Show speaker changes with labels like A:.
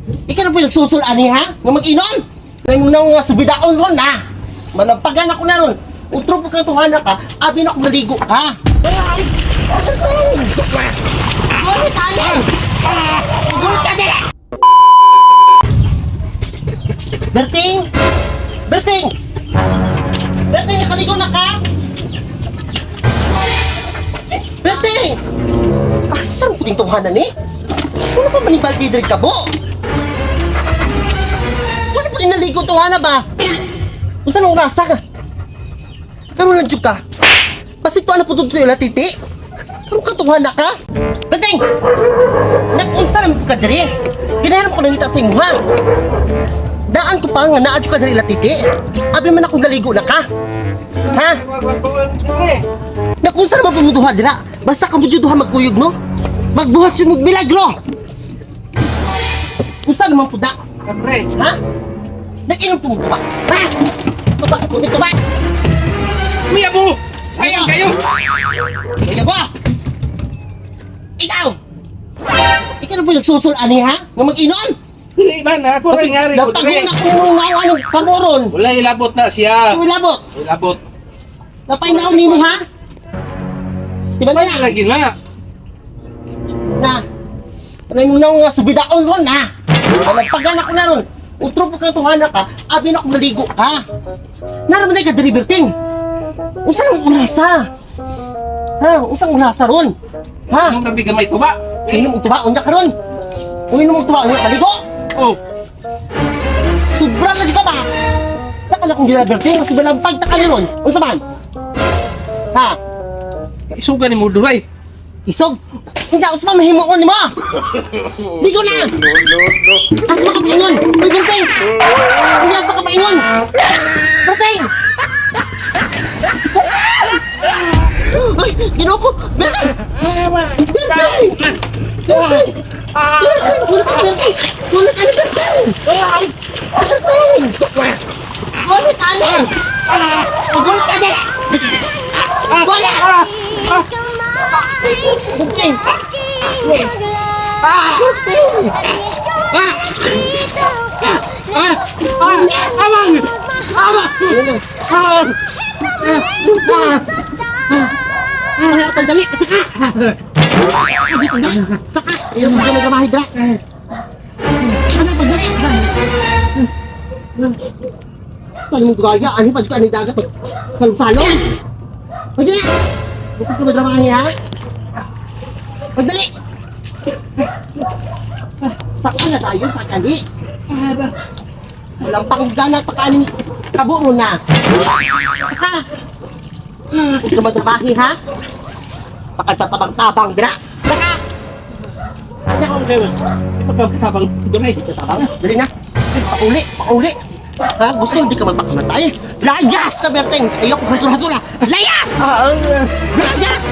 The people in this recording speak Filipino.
A: Ikaw na po yung nagsusulani ha? Nga mag-inom? Ngayon mo na nga sa bidaon ron na. Manampagan ako na ron. Utro po kang tuhana ka, abi na akong maligo ka. Gulit ka din! Gulit ka din! Berting! Berting! Berting, nakaligo na ka? Berting! Asan po ting tuhana ni? Ano pa manibaldi direk ka bo? Wala po inaligo tuhana ba? Usan ang rasa ka? Karoon lang ka? Pasig to ano po tutuloy la titi? Karoon ka tuhana ka? Berting! Nakunsa naman po ka diri? Ginahanap ko nangita sa imo ha? Daan ko pa nga naadyo ka diri la titi? Abi man akong galigo na ka? Ha? Nakunsa naman pumuduha dira? Basta ka muduha magkuyog no? Magbuhat siya magbilagro! Unsa naman po da? Ha? Nag-inom po mo tuba? Ha? Tuba? Puti tuba?
B: Miya mo! Sayang kayo!
A: Kaya ba? Ikaw! Ikaw na po nagsusulani ha? Nga mag-inom?
B: Dili man, ako rin nga rin.
A: Napagod na kung nung nawan ng kamoron!
B: Wala ilabot na siya.
A: Sa wilabot!
B: Ilabot.
A: Napainaw ni mo ha? Diba
B: Wala
A: na?
B: lagi na.
A: Na! Panay mo na nga sa bidaon ron na! Nagpagan ako na ron! Utro po kang tuhana ka, abi na akong maligo ka! Naraman ka diri Berting! Unsang urasa? Ha? Unsang urasa ron? Ha?
B: Anong nabi gamay tuba?
A: Inom mo tuba, unya ka ron! Uminom mo tuba, unya kaligo!
B: Oh,
A: Sobra na di ka ba? Takala kong gila Berting, mas balampag ta ka ni ron! Unsa man? Ha?
B: isugan ni mo duray.
A: Isog! Hindi ako sa mahimuon mo! Di ko na! Asa ka paingon? Uy, Berting! Hindi asa ka paingon! Berting! Ay, ginawa ko! Berting! Berting! Berting! Berting! Gulat ka ni Berting! Berting! Gulat ka ni! Gulat ka ni! Gulat! Berting! Pagdali! Saka! Pagdali! Pagdali! Saka! Ayaw mo dyan nagamahay dra! Ano? Pagdali! Pagdali mong gaya! Ano pa dito? Ano yung dagat? Salong-salong! Pagdali! Bukod ko madramahan niya ha? Pagdali! Saka na tayo, pagdali! Walang panggana pakanin kabo mo na! Saka! Huwag ka madramahin ha? Pakagtatabang-tabang dra! Saka!
B: Ako kayo. Ipagkabang duray.
A: Tabang, dali na! Pauli! Pauli! Ha? Gusto hindi ka magpakamatay? Layas na Berting! Ayoko hasura-hasura! Layas! Layas!